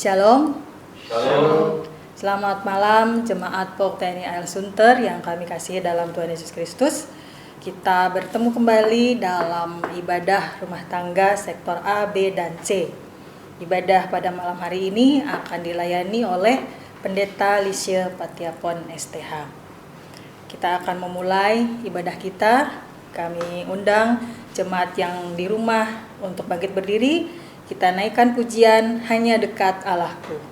Shalom. Shalom. Selamat malam jemaat POK TNI AL Sunter yang kami kasihi dalam Tuhan Yesus Kristus. Kita bertemu kembali dalam ibadah rumah tangga sektor A, B, dan C. Ibadah pada malam hari ini akan dilayani oleh Pendeta Lisha Patiapon STH. Kita akan memulai ibadah kita. Kami undang jemaat yang di rumah untuk bangkit berdiri. Kita naikkan pujian Hanya Dekat Allahku.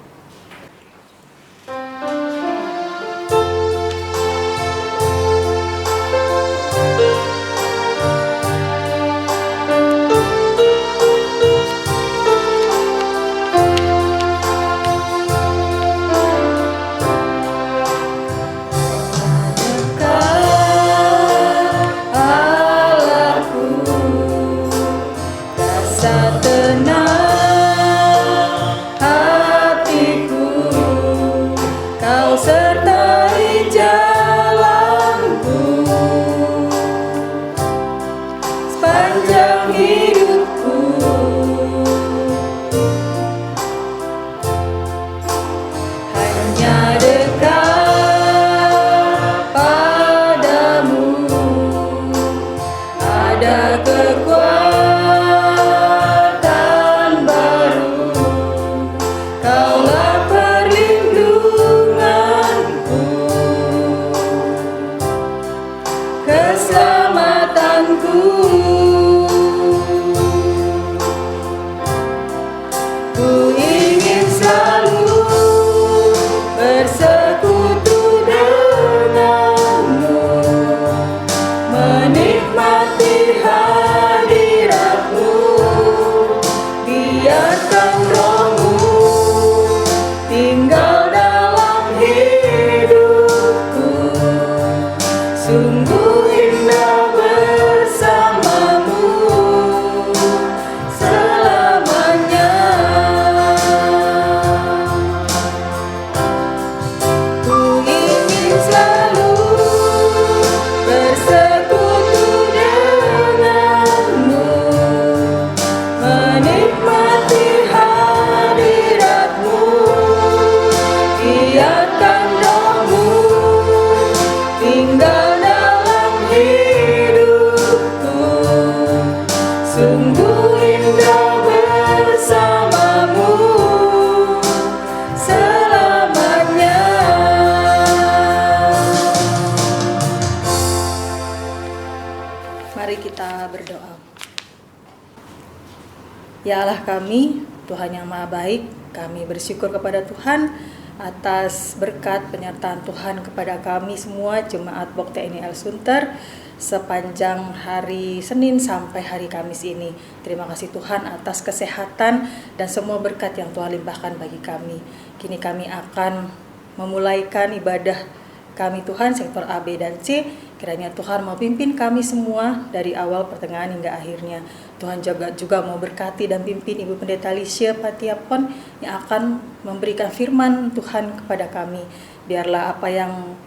Ya Allah kami, Tuhan yang Maha Baik, kami bersyukur kepada Tuhan atas berkat penyertaan Tuhan kepada kami semua jemaat POK TNI AL Sunter sepanjang hari Senin sampai hari Kamis ini. Terima kasih Tuhan atas kesehatan dan semua berkat yang Tuhan limpahkan bagi kami. Kini kami akan memulaikan ibadah kami Tuhan sektor A, B, dan C. Kiranya Tuhan mau pimpin kami semua dari awal, pertengahan, hingga akhirnya. Tuhan juga mau berkati dan pimpin Ibu Pendeta Lisha Patiapon yang akan memberikan firman Tuhan kepada kami. Biarlah apa yang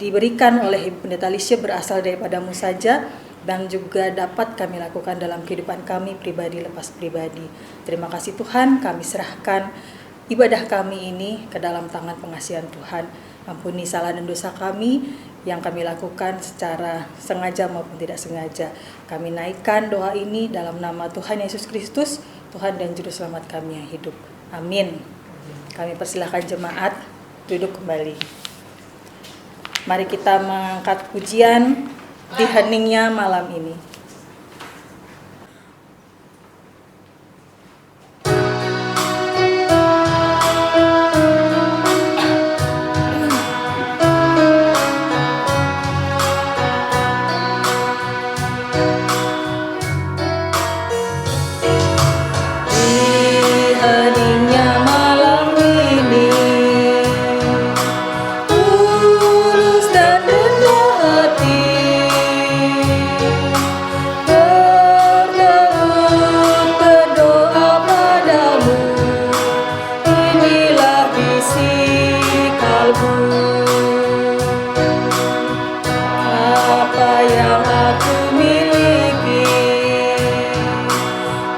diberikan oleh Ibu Pendeta Lisha berasal daripadamu saja dan juga dapat kami lakukan dalam kehidupan kami pribadi lepas pribadi. Terima kasih Tuhan, kami serahkan ibadah kami ini ke dalam tangan pengasihan Tuhan. Ampuni salah dan dosa kami yang kami lakukan secara sengaja maupun tidak sengaja. Kami naikkan doa ini dalam nama Tuhan Yesus Kristus, Tuhan dan Juru Selamat kami yang hidup. Amin. Kami persilahkan jemaat duduk kembali. Mari kita mengangkat pujian di heningnya malam ini.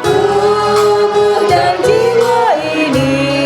Tubuh dan jiwa ini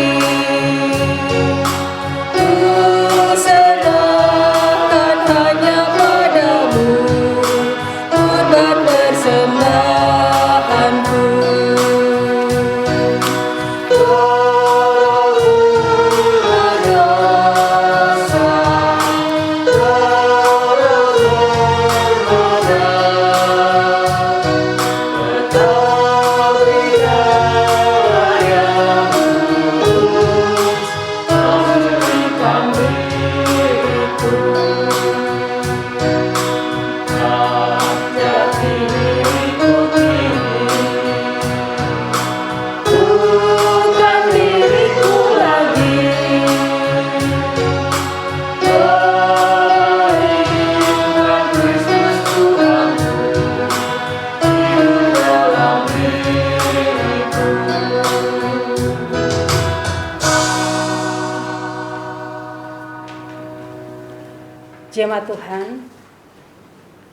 Jemaat Tuhan,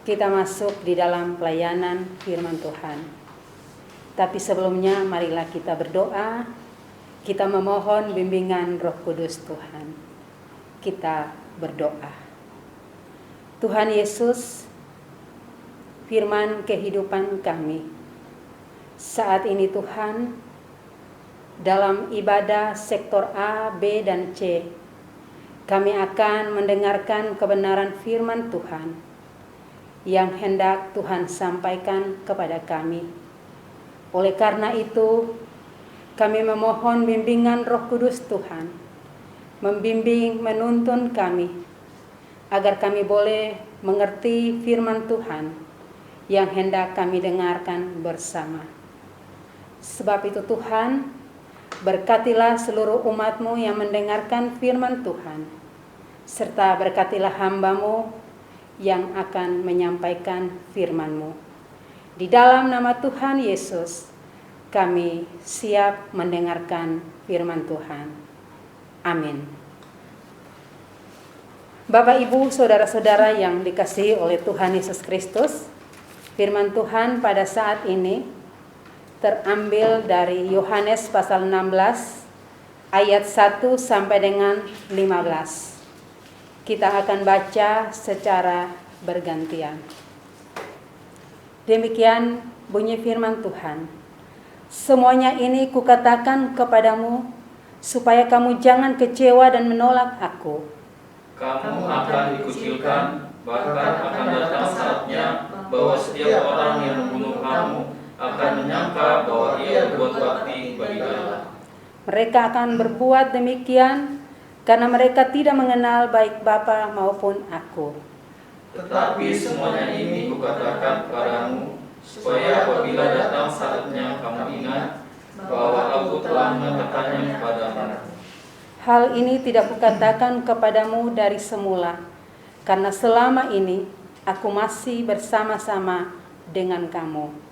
kita masuk di dalam pelayanan firman Tuhan. Tapi sebelumnya marilah kita berdoa, kita memohon bimbingan Roh Kudus Tuhan. Kita berdoa. Tuhan Yesus, firman kehidupan kami. Saat ini Tuhan, dalam ibadah sektor A, B, dan C, kami akan mendengarkan kebenaran firman Tuhan yang hendak Tuhan sampaikan kepada kami. Oleh karena itu, kami memohon bimbingan Roh Kudus Tuhan, membimbing, menuntun kami, agar kami boleh mengerti firman Tuhan yang hendak kami dengarkan bersama. Sebab itu Tuhan, berkatilah seluruh umat-Mu yang mendengarkan firman Tuhan, serta berkatilah hamba-Mu yang akan menyampaikan firman-Mu. Di dalam nama Tuhan Yesus, kami siap mendengarkan firman Tuhan. Amin. Bapak, Ibu, saudara-saudara yang dikasihi oleh Tuhan Yesus Kristus, firman Tuhan pada saat ini terambil dari Yohanes pasal 16 ayat 1 sampai dengan 15. Kita akan baca secara bergantian. Demikian bunyi firman Tuhan. Semuanya ini kukatakan kepadamu, supaya kamu jangan kecewa dan menolak aku. Kamu akan dikucilkan, bahkan akan datang saatnya bahwa setiap orang yang membunuh kamu akan menyangka bahwa ia berbuat bakti bagi Allah. Mereka akan berbuat demikian karena mereka tidak mengenal baik Bapa maupun aku. Tetapi semuanya ini kukatakan kepadamu, supaya apabila datang saatnya kamu ingat bahwa aku telah mengatakannya kepadamu. Hal ini tidak kukatakan kepadamu dari semula, karena selama ini aku masih bersama-sama dengan kamu.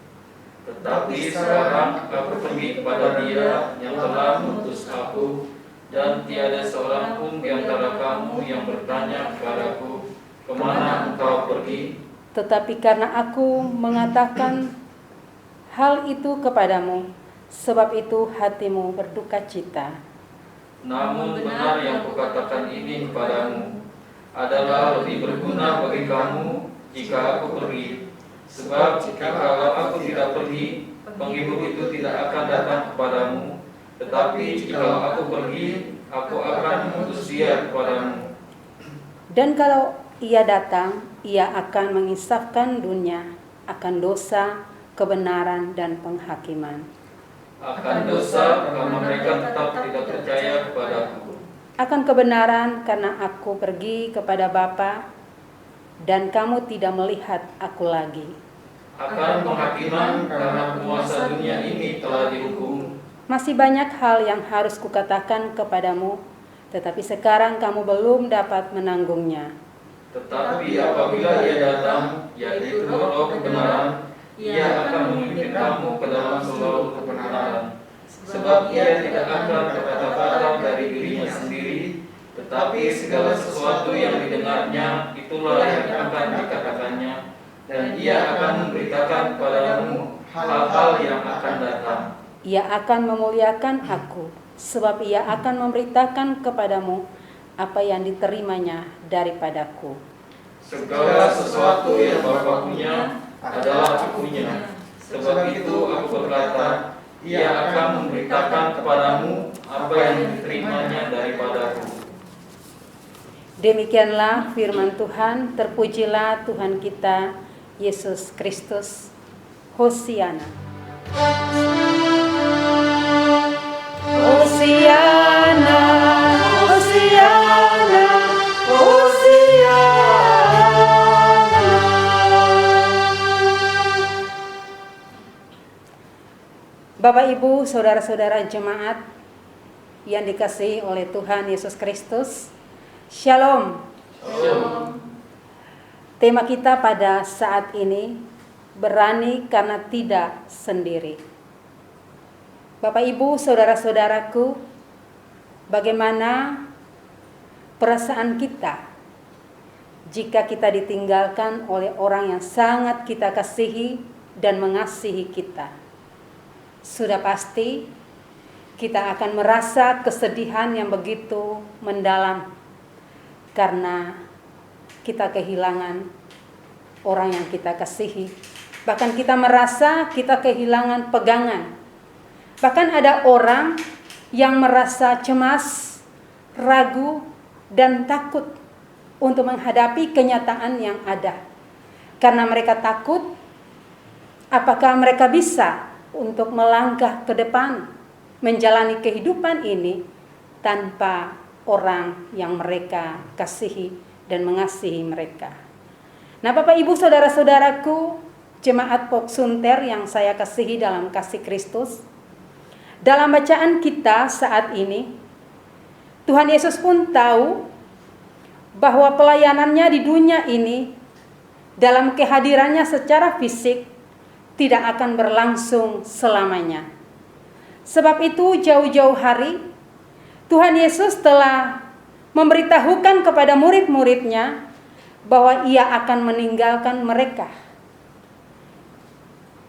Tetapi sekarang aku pergi kepada Dia yang telah mengutus aku, dan tiada seorang pun di antara kamu yang bertanya kepadaku, kemana engkau pergi? Tetapi karena aku mengatakan hal itu kepadamu, sebab itu hatimu berduka cita. Namun benar yang kukatakan ini kepadamu adalah lebih berguna bagi kamu jika aku pergi. Sebab jikalau aku tidak pergi, penghibur itu tidak akan datang kepadamu. Tetapi jikalau aku pergi, aku akan mengutus Dia kepadamu. Dan kalau Ia datang, Ia akan menginsafkan dunia akan dosa, kebenaran, dan penghakiman. Akan dosa karena mereka tetap tidak percaya kepadaku. Akan kebenaran karena aku pergi kepada Bapa, dan kamu tidak melihat aku lagi. Akan penghakiman karena penguasa dunia ini telah dihukum. Masih banyak hal yang harus kukatakan kepadamu, tetapi sekarang kamu belum dapat menanggungnya. Tetapi apabila Ia datang, yaitu Roh kebenaran, Ia akan memimpin kamu ke dalam seluruh kebenaran. Sebab Ia tidak akan berkata-kata dari dirinya sendiri, tetapi segala sesuatu yang didengarnya, itulah yang akan dikatakannya, dan Ia akan memberitakan kepadamu hal-hal yang akan datang. Ia akan memuliakan aku, sebab Ia akan memberitakan kepadamu apa yang diterimanya daripadaku. Segala sesuatu yang Bapa punya adalah akunya. Sebab itu aku berkata, Ia akan memberitakan kepadamu apa yang diterimanya daripadaku. Demikianlah firman Tuhan. Terpujilah Tuhan kita Yesus Kristus. Hosiana. Hosiana, Hosiana, Hosiana. Bapak, Ibu, saudara-saudara jemaat yang dikasihi oleh Tuhan Yesus Kristus, Shalom. Shalom. Tema kita pada saat ini, berani karena tidak sendiri. Bapak, Ibu, saudara-saudaraku, bagaimana perasaan kita jika kita ditinggalkan oleh orang yang sangat kita kasihi dan mengasihi kita. Sudah pasti kita akan merasa kesedihan yang begitu mendalam karena kita kehilangan orang yang kita kasihi. Bahkan kita merasa kita kehilangan pegangan. Bahkan ada orang yang merasa cemas, ragu, dan takut untuk menghadapi kenyataan yang ada. Karena mereka takut apakah mereka bisa untuk melangkah ke depan, menjalani kehidupan ini tanpa orang yang mereka kasihi dan mengasihi mereka. Nah, Bapak Ibu saudara-saudaraku, jemaat Pok Sunter yang saya kasihi dalam kasih Kristus, dalam bacaan kita saat ini, Tuhan Yesus pun tahu bahwa pelayanannya di dunia ini dalam kehadirannya secara fisik tidak akan berlangsung selamanya. Sebab itu jauh-jauh hari Tuhan Yesus telah memberitahukan kepada murid-muridnya bahwa ia akan meninggalkan mereka.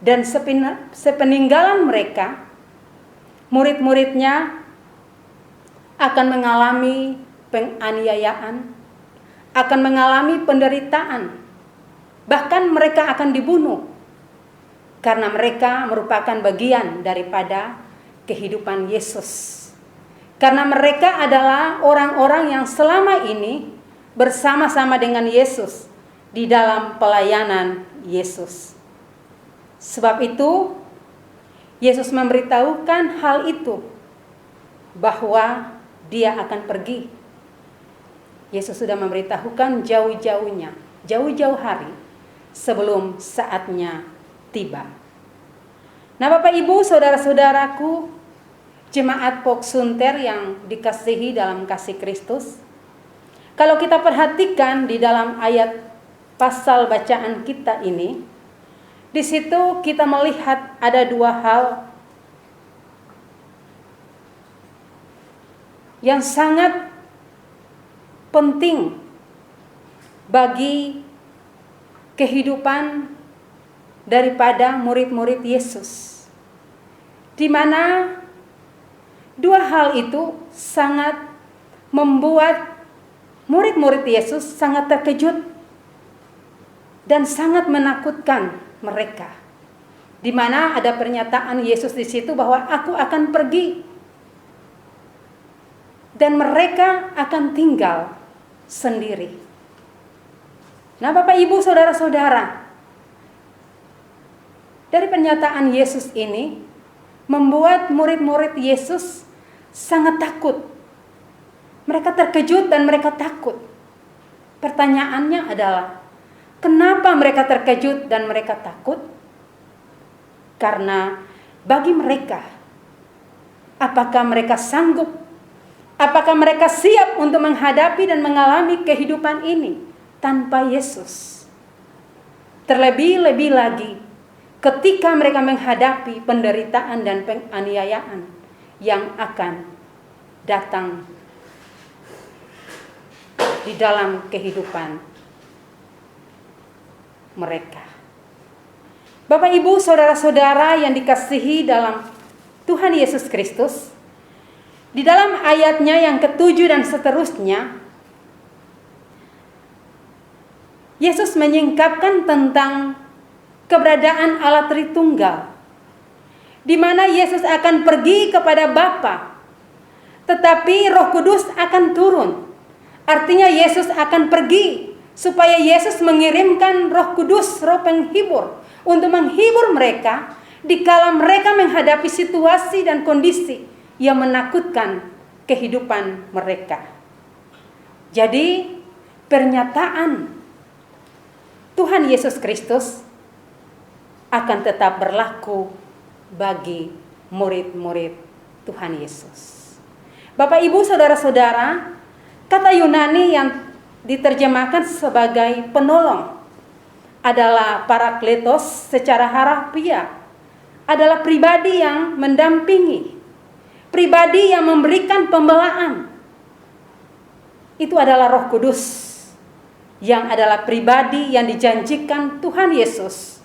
Dan sepeninggalan mereka, murid-muridnya akan mengalami penganiayaan, akan mengalami penderitaan, bahkan mereka akan dibunuh karena mereka merupakan bagian daripada kehidupan Yesus. Karena mereka adalah orang-orang yang selama ini bersama-sama dengan Yesus di dalam pelayanan Yesus. Sebab itu Yesus memberitahukan hal itu, bahwa dia akan pergi. Yesus sudah memberitahukan jauh-jauh hari sebelum saatnya tiba. Nah, Bapak Ibu saudara-saudaraku, jemaat Pok Sunter yang dikasihi dalam kasih Kristus, kalau kita perhatikan di dalam ayat pasal bacaan kita ini, di situ kita melihat ada dua hal yang sangat penting bagi kehidupan daripada murid-murid Yesus, di mana dua hal itu sangat membuat murid-murid Yesus sangat terkejut dan sangat menakutkan mereka. Di mana ada pernyataan Yesus di situ bahwa aku akan pergi dan mereka akan tinggal sendiri. Nah, Bapak Ibu saudara-saudara, dari pernyataan Yesus ini membuat murid-murid Yesus sangat takut. Mereka terkejut dan mereka takut. Pertanyaannya adalah, kenapa mereka terkejut dan mereka takut? Karena bagi mereka, apakah mereka sanggup? Apakah mereka siap untuk menghadapi dan mengalami kehidupan ini tanpa Yesus? Terlebih-lebih lagi ketika mereka menghadapi penderitaan dan penganiayaan yang akan datang di dalam kehidupan mereka. Bapak, Ibu, saudara-saudara yang dikasihi dalam Tuhan Yesus Kristus, di dalam ayatnya yang ke-7 dan seterusnya, Yesus menyingkapkan tentang keberadaan Allah Tritunggal, di mana Yesus akan pergi kepada Bapa, tetapi Roh Kudus akan turun. Artinya Yesus akan pergi supaya Yesus mengirimkan Roh Kudus, Roh penghibur, untuk menghibur mereka dikala mereka menghadapi situasi dan kondisi yang menakutkan kehidupan mereka. Jadi pernyataan Tuhan Yesus Kristus akan tetap berlaku bagi murid-murid Tuhan Yesus. Bapak, Ibu, saudara-saudara, kata Yunani yang diterjemahkan sebagai penolong adalah parakletos, secara harafiah adalah pribadi yang mendampingi, pribadi yang memberikan pembelaan. Itu adalah Roh Kudus. yang adalah pribadi yang dijanjikan Tuhan Yesus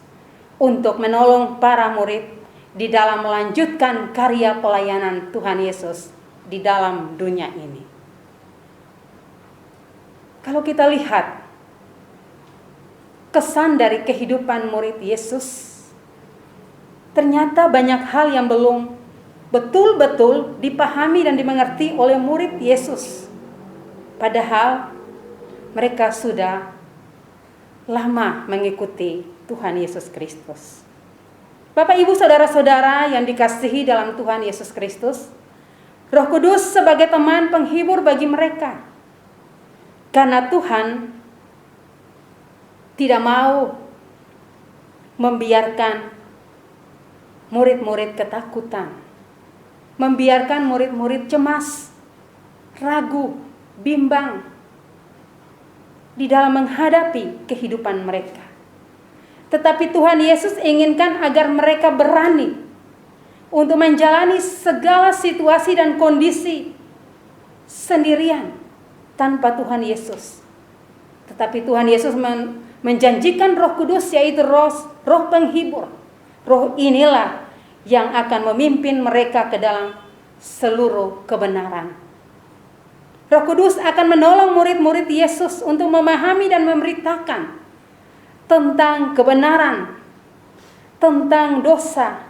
untuk menolong para murid di dalam melanjutkan karya pelayanan Tuhan Yesus di dalam dunia ini. Kalau kita lihat kesan dari kehidupan murid Yesus, ternyata banyak hal yang belum betul-betul dipahami dan dimengerti oleh murid Yesus. Padahal mereka sudah lama mengikuti Tuhan Yesus Kristus. Bapak, Ibu, saudara-saudara yang dikasihi dalam Tuhan Yesus Kristus, Roh Kudus sebagai teman penghibur bagi mereka. Karena Tuhan tidak mau membiarkan murid-murid ketakutan, membiarkan murid-murid cemas, ragu, bimbang di dalam menghadapi kehidupan mereka. Tetapi Tuhan Yesus inginkan agar mereka berani untuk menjalani segala situasi dan kondisi sendirian tanpa Tuhan Yesus. Tetapi Tuhan Yesus menjanjikan Roh Kudus, yaitu roh penghibur. Roh inilah yang akan memimpin mereka ke dalam seluruh kebenaran. Roh Kudus akan menolong murid-murid Yesus untuk memahami dan memberitakan tentang kebenaran, tentang dosa,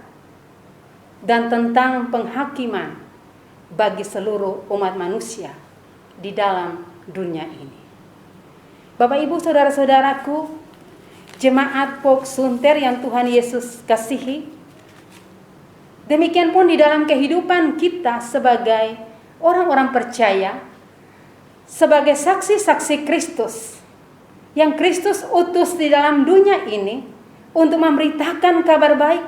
dan tentang penghakiman bagi seluruh umat manusia di dalam dunia ini. Bapak, Ibu, saudara-saudaraku, jemaat Pok Sunter yang Tuhan Yesus kasihi, demikian pun di dalam kehidupan kita sebagai orang-orang percaya, sebagai saksi-saksi Kristus yang Kristus utus di dalam dunia ini untuk memberitakan kabar baik,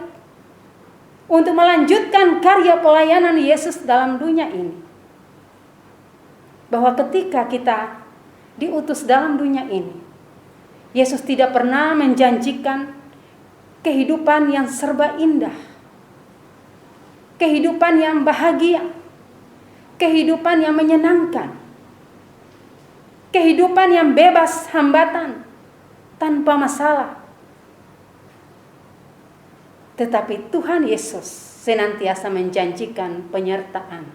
untuk melanjutkan karya pelayanan Yesus dalam dunia ini. Bahwa ketika kita diutus dalam dunia ini, Yesus tidak pernah menjanjikan kehidupan yang serba indah, kehidupan yang bahagia, kehidupan yang menyenangkan, kehidupan yang bebas hambatan, tanpa masalah. Tetapi Tuhan Yesus senantiasa menjanjikan penyertaan.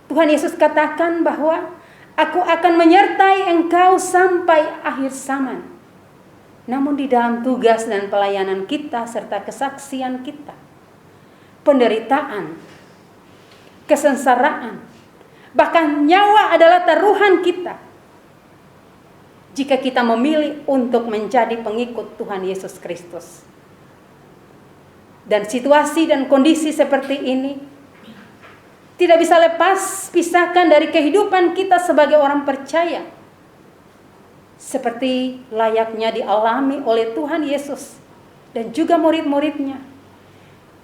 Tuhan Yesus katakan bahwa Aku akan menyertai engkau sampai akhir zaman. Namun di dalam tugas dan pelayanan kita serta kesaksian kita, penderitaan, kesengsaraan, bahkan nyawa adalah taruhan kita. Jika kita memilih untuk menjadi pengikut Tuhan Yesus Kristus. Dan situasi dan kondisi seperti ini tidak bisa lepas pisahkan dari kehidupan kita sebagai orang percaya. Seperti layaknya dialami oleh Tuhan Yesus dan juga murid-muridnya.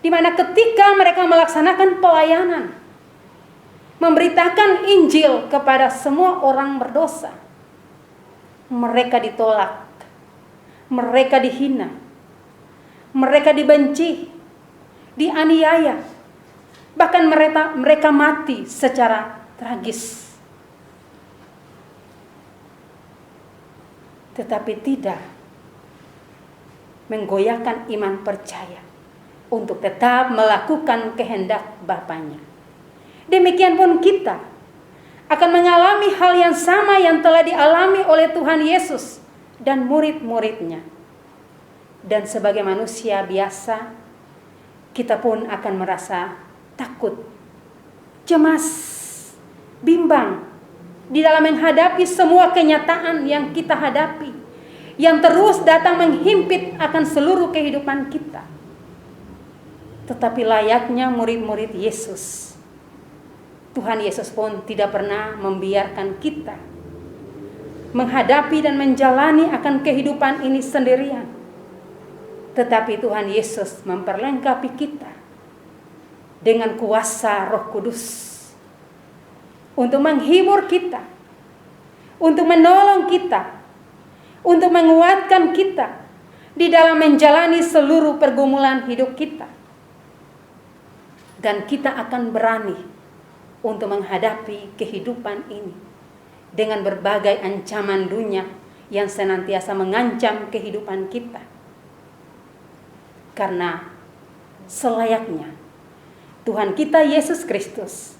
Di mana ketika mereka melaksanakan pelayanan, memberitakan Injil kepada semua orang berdosa, mereka ditolak, mereka dihina, mereka dibenci, dianiaya. Bahkan mereka mati secara tragis. Tetapi tidak menggoyahkan iman percaya untuk tetap melakukan kehendak Bapanya. Demikian pun kita akan mengalami hal yang sama yang telah dialami oleh Tuhan Yesus dan murid-muridnya. Dan sebagai manusia biasa, kita pun akan merasa takut, cemas, bimbang di dalam menghadapi semua kenyataan yang kita hadapi, yang terus datang menghimpit akan seluruh kehidupan kita. Tetapi layaknya murid-murid Yesus, Tuhan Yesus pun tidak pernah membiarkan kita menghadapi dan menjalani akan kehidupan ini sendirian. Tetapi Tuhan Yesus memperlengkapi kita dengan kuasa Roh Kudus untuk menghibur kita, untuk menolong kita, untuk menguatkan kita di dalam menjalani seluruh pergumulan hidup kita. Dan kita akan berani untuk menghadapi kehidupan ini dengan berbagai ancaman dunia yang senantiasa mengancam kehidupan kita. Karena selayaknya Tuhan kita Yesus Kristus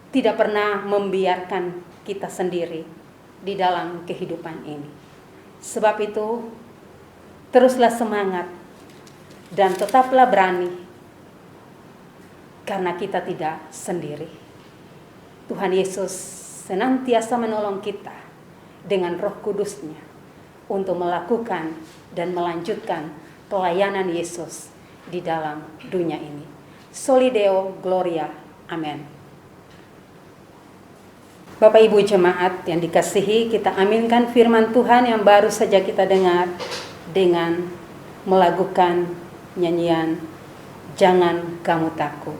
tidak pernah membiarkan kita sendiri di dalam kehidupan ini. Sebab itu, teruslah semangat dan tetaplah berani, karena kita tidak sendiri. Tuhan Yesus senantiasa menolong kita dengan Roh Kudus-Nya untuk melakukan dan melanjutkan pelayanan Yesus di dalam dunia ini. Soli Deo Gloria. Amin. Bapak Ibu jemaat yang dikasihi, kita aminkan firman Tuhan yang baru saja kita dengar dengan melakukan nyanyian Jangan Kamu Takut.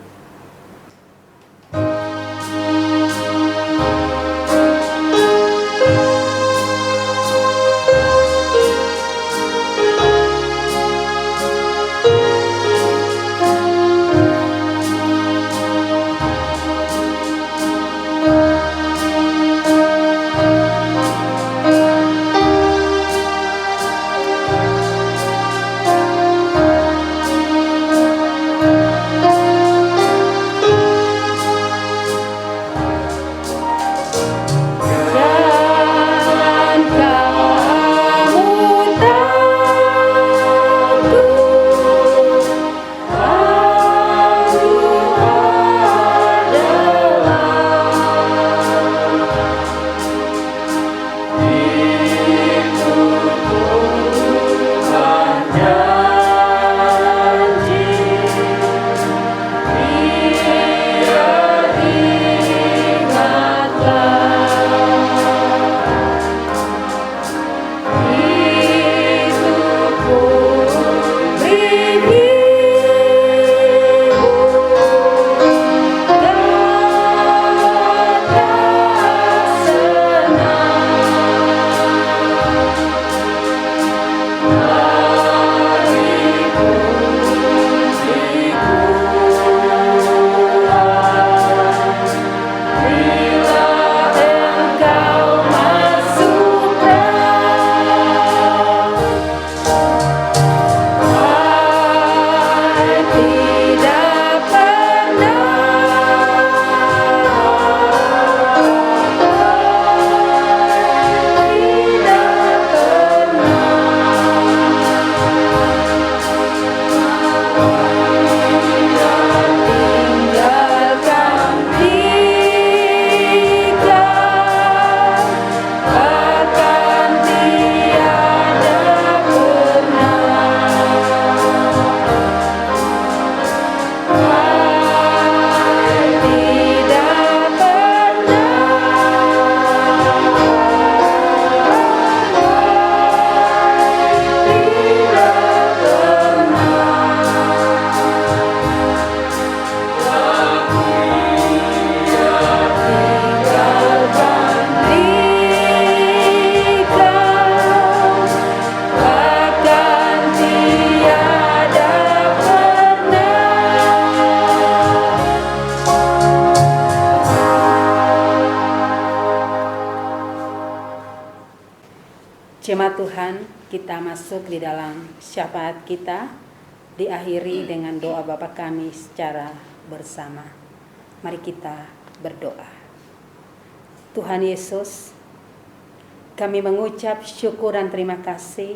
Jemaat Tuhan, kita masuk di dalam syafaat kita, diakhiri dengan doa Bapa kami secara bersama. Mari kita berdoa. Tuhan Yesus, kami mengucap syukur dan terima kasih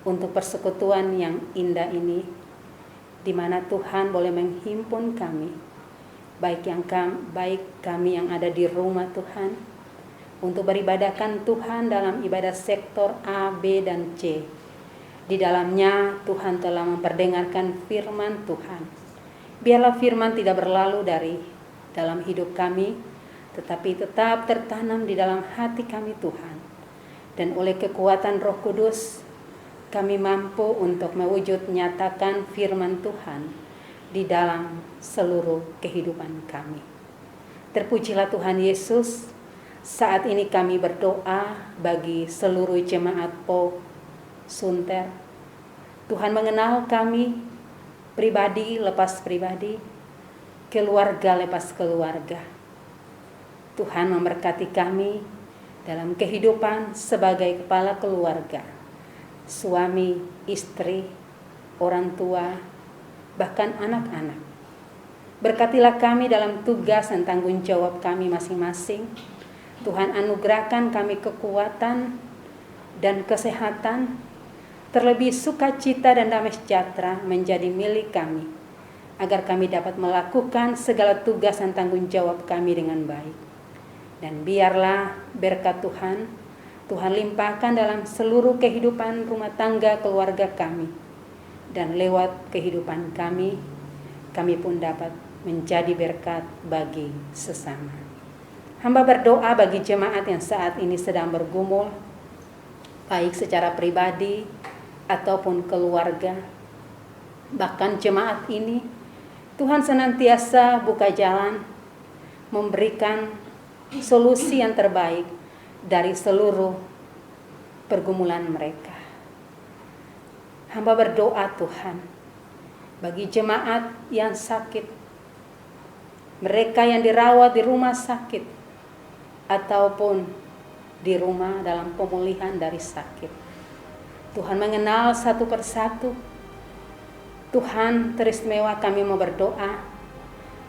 untuk persekutuan yang indah ini, di mana Tuhan boleh menghimpun kami, baik kami yang ada di rumah Tuhan, untuk beribadahkan Tuhan dalam ibadah sektor A, B, dan C. Di dalamnya Tuhan telah memperdengarkan firman Tuhan. Biarlah firman tidak berlalu dari dalam hidup kami, tetapi tetap tertanam di dalam hati kami Tuhan. Dan oleh kekuatan Roh Kudus, kami mampu untuk mewujud nyatakan firman Tuhan di dalam seluruh kehidupan kami. Terpujilah Tuhan Yesus. Saat ini kami berdoa bagi seluruh jemaat Po Sunter. Tuhan mengenal kami, pribadi lepas pribadi, keluarga lepas keluarga. Tuhan memberkati kami dalam kehidupan sebagai kepala keluarga, suami, istri, orang tua, bahkan anak-anak. Berkatilah kami dalam tugas dan tanggung jawab kami masing-masing. Tuhan anugerahkan kami kekuatan dan kesehatan, terlebih sukacita dan damai sejahtera menjadi milik kami, agar kami dapat melakukan segala tugas dan tanggung jawab kami dengan baik. Dan biarlah berkat Tuhan limpahkan dalam seluruh kehidupan rumah tangga keluarga kami. Dan lewat kehidupan kami pun dapat menjadi berkat bagi sesama. Hamba berdoa bagi jemaat yang saat ini sedang bergumul, baik secara pribadi ataupun keluarga. Bahkan jemaat ini, Tuhan senantiasa buka jalan, memberikan solusi yang terbaik dari seluruh pergumulan mereka. Hamba berdoa Tuhan, bagi jemaat yang sakit, mereka yang dirawat di rumah sakit, ataupun di rumah dalam pemulihan dari sakit. Tuhan mengenal satu persatu. Tuhan, teristimewa kami mau berdoa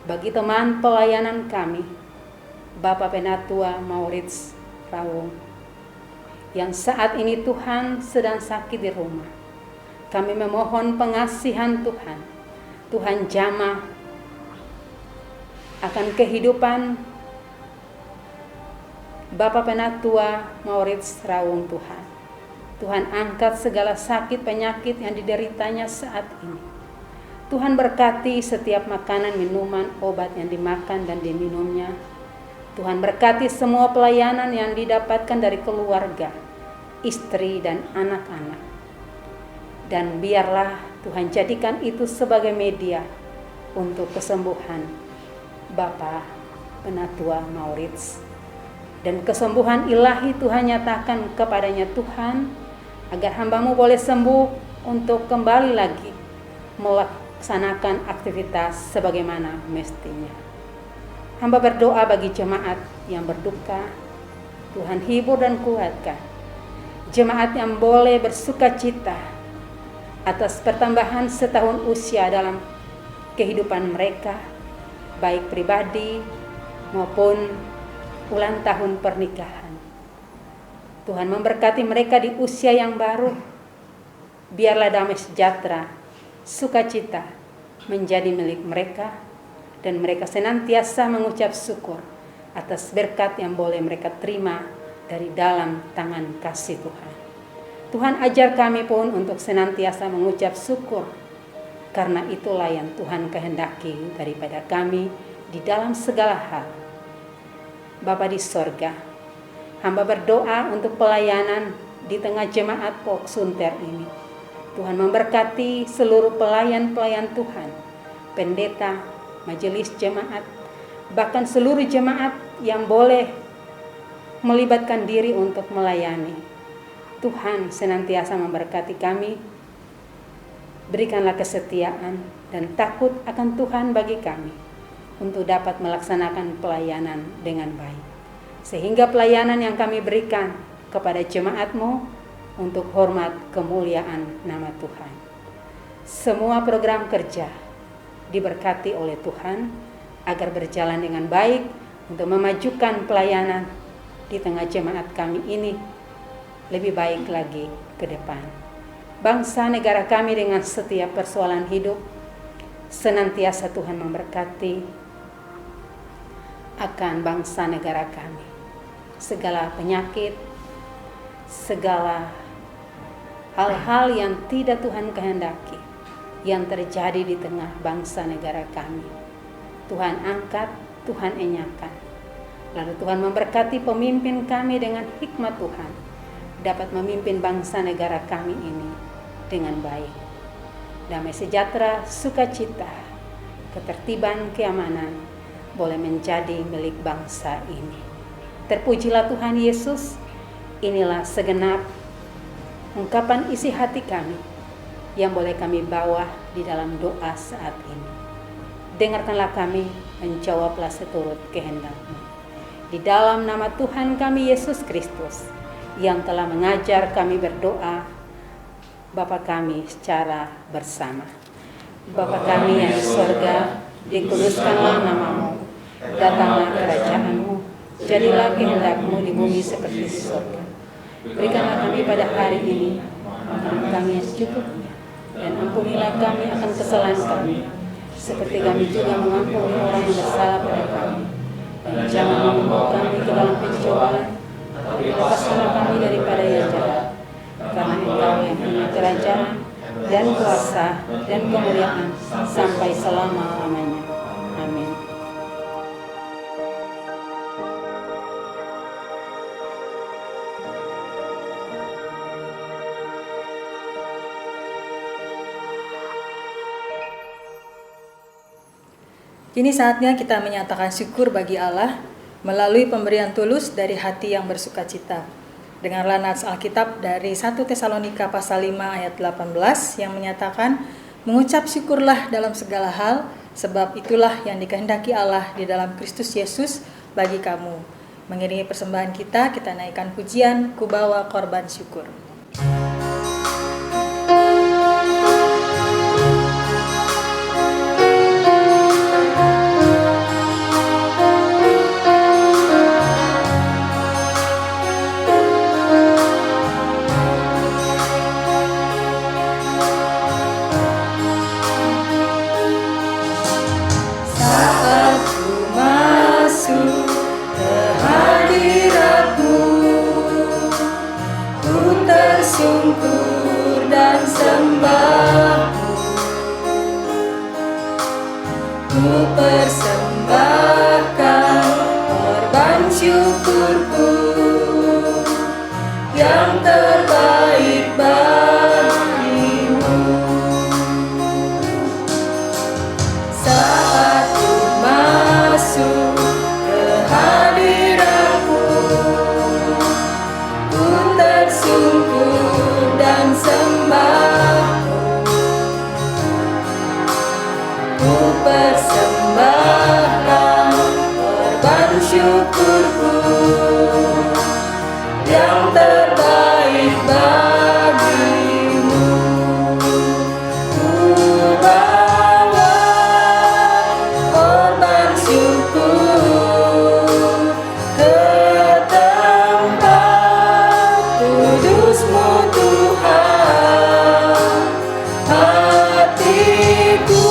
bagi teman pelayanan kami, Bapak Penatua Maurits Rawung, yang saat ini Tuhan sedang sakit di rumah. Kami memohon pengasihan Tuhan. Tuhan jamah akan kehidupan Bapak Penatua Maurits Rawung Tuhan. Tuhan angkat segala sakit penyakit yang dideritanya saat ini. Tuhan berkati setiap makanan, minuman, obat yang dimakan dan diminumnya. Tuhan berkati semua pelayanan yang didapatkan dari keluarga, istri dan anak-anak. Dan biarlah Tuhan jadikan itu sebagai media untuk kesembuhan Bapak Penatua Maurits. Dan kesembuhan ilahi Tuhan nyatakan kepadanya Tuhan, agar hamba-Mu boleh sembuh untuk kembali lagi melaksanakan aktivitas sebagaimana mestinya. Hamba berdoa bagi jemaat yang berduka, Tuhan hibur dan kuatkan. Jemaat yang boleh bersukacita atas pertambahan setahun usia dalam kehidupan mereka, baik pribadi maupun ulang tahun pernikahan. Tuhan memberkati mereka di usia yang baru. Biarlah damai sejahtera, sukacita menjadi milik mereka, dan mereka senantiasa mengucap syukur atas berkat yang boleh mereka terima dari dalam tangan kasih Tuhan. Tuhan ajar kami pun untuk senantiasa mengucap syukur, karena itulah yang Tuhan kehendaki daripada kami di dalam segala hal. Bapa di sorga, hamba berdoa untuk pelayanan di tengah jemaat Pok Sunter ini. Tuhan memberkati seluruh pelayan-pelayan Tuhan, pendeta, majelis jemaat, bahkan seluruh jemaat yang boleh melibatkan diri untuk melayani. Tuhan senantiasa memberkati kami. Berikanlah kesetiaan dan takut akan Tuhan bagi kami untuk dapat melaksanakan pelayanan dengan baik. Sehingga pelayanan yang kami berikan kepada jemaat-Mu untuk hormat kemuliaan nama Tuhan. Semua program kerja diberkati oleh Tuhan agar berjalan dengan baik untuk memajukan pelayanan di tengah jemaat kami ini lebih baik lagi ke depan. Bangsa negara kami dengan setiap persoalan hidup, senantiasa Tuhan memberkati akan bangsa negara kami. Segala penyakit, segala hal-hal yang tidak Tuhan kehendaki yang terjadi di tengah bangsa negara kami, Tuhan angkat, Tuhan enyahkan. Lalu Tuhan memberkati pemimpin kami dengan hikmat Tuhan, dapat memimpin bangsa negara kami ini dengan baik. Damai sejahtera, sukacita, ketertiban, keamanan boleh menjadi milik bangsa ini. Terpujilah Tuhan Yesus. Inilah segenap ungkapan isi hati kami yang boleh kami bawa di dalam doa saat ini. Dengarkanlah kami, menjawablah seturut kehendak-Mu. Di dalam nama Tuhan kami Yesus Kristus yang telah mengajar kami berdoa, Bapa kami secara bersama. Bapa kami yang di surga, dikuduskanlah namamu, datanglah kerajaanmu, jadilah kehendak-Mu di bumi seperti di surga. Berikanlah kami pada hari ini makanan kami yang secukupnya, dan ampunilah kami akan kesalahan kami, seperti kami juga mengampuni orang yang bersalah pada kami. Dan jangan membawa kami ke dalam pencobaan, tapi lepaskanlah kami daripada yang jahat. Karena Engkau yang punya kerajaan dan kuasa dan kemuliaan sampai selama-lamanya. Amin. Kini saatnya kita menyatakan syukur bagi Allah melalui pemberian tulus dari hati yang bersukacita. Dengarlah nats Alkitab dari 1 Tesalonika pasal 5 ayat 18 yang menyatakan, mengucap syukurlah dalam segala hal, sebab itulah yang dikehendaki Allah di dalam Kristus Yesus bagi kamu. Mengiringi persembahan kita naikkan pujian, ku bawa korban syukur. Syukur dan sembahmu, ku persembahkan korban syukurku yang terbaik bagimu. Saat ku masuk ke hadiratmu, ku tersungkur dan sembahmu, ku persembahkan korban syukurku yang terbaik bagimu. Ku bawa korban syukur ke tempat kudus-Mu Tuhan. Hatiku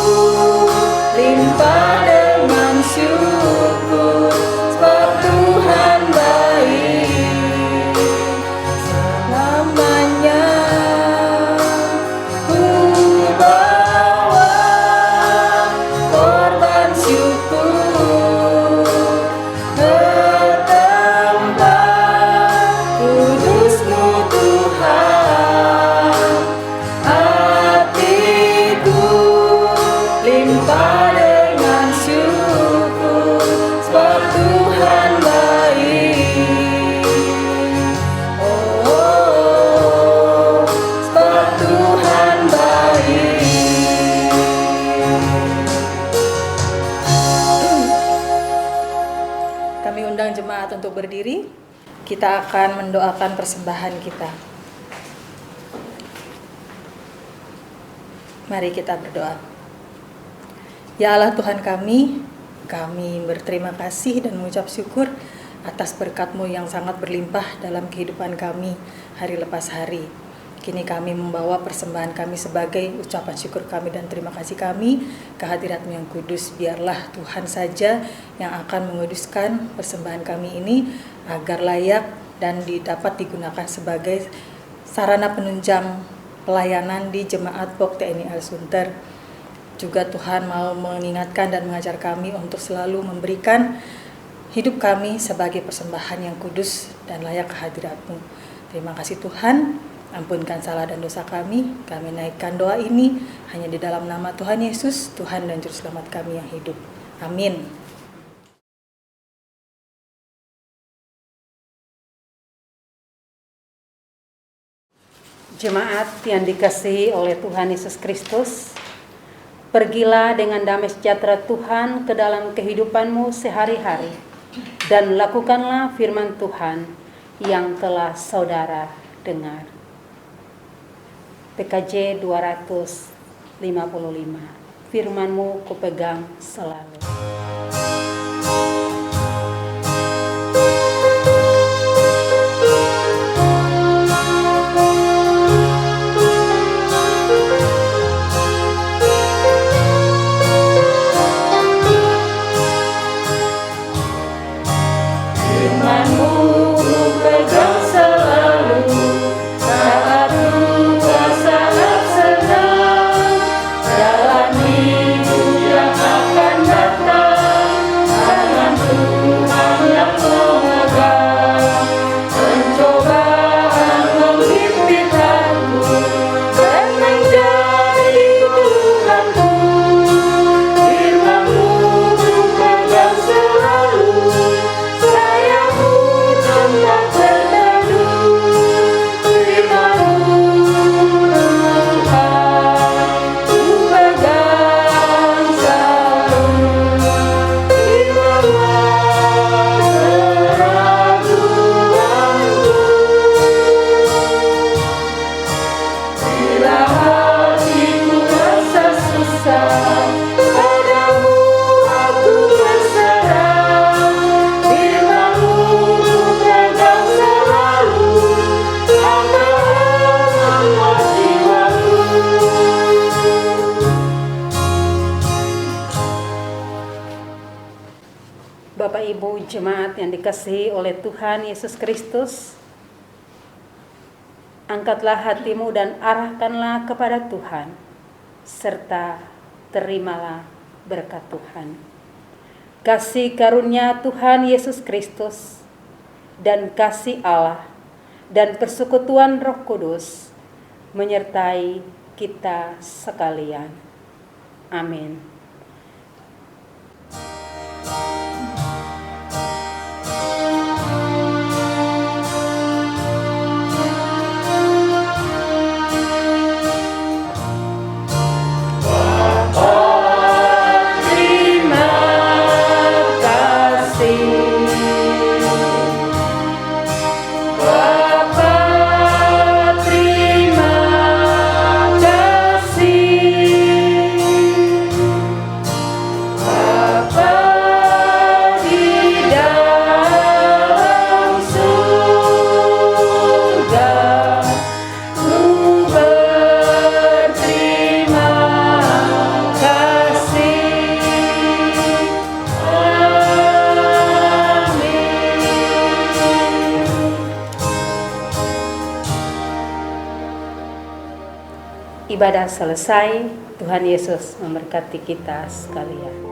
limpah dengan syukur, sebab Tuhan baik selamanya. Ku bawa korban syukur ke tempat kudus-Mu Tuhan. Hatiku limpah dengan syukur, sebab Tuhan baik. Oh, sebab Tuhan baik. Kami undang jemaat untuk berdiri. Kita akan mendoakan persembahan kita. Mari kita berdoa. Ya Allah Tuhan kami berterima kasih dan mengucap syukur atas berkat-Mu yang sangat berlimpah dalam kehidupan kami hari lepas hari. Kini kami membawa persembahan kami sebagai ucapan syukur kami dan terima kasih kami ke hadirat-Mu yang kudus. Biarlah Tuhan saja yang akan menguduskan persembahan kami ini agar layak dan dapat digunakan sebagai sarana penunjang pelayanan di Jemaat POK TNI Al Sunter. Juga Tuhan mau mengingatkan dan mengajar kami untuk selalu memberikan hidup kami sebagai persembahan yang kudus dan layak ke hadirat-Mu. Terima kasih Tuhan, ampunkan salah dan dosa kami. Kami naikkan doa ini hanya di dalam nama Tuhan Yesus, Tuhan dan Juru Selamat kami yang hidup. Amin. Jemaat yang dikasihi oleh Tuhan Yesus Kristus, pergilah dengan damai sejahtera Tuhan ke dalam kehidupanmu sehari-hari. dan lakukanlah firman Tuhan yang telah saudara dengar. PKJ 255. Firman-Mu kupegang selalu. Bapak Ibu jemaat yang dikasihi oleh Tuhan Yesus Kristus, angkatlah hatimu dan arahkanlah kepada Tuhan, serta terimalah berkat Tuhan. Kasih karunia Tuhan Yesus Kristus dan kasih Allah dan persekutuan Roh Kudus menyertai kita sekalian. Amin. Ibadah selesai. Tuhan Yesus memberkati kita sekalian.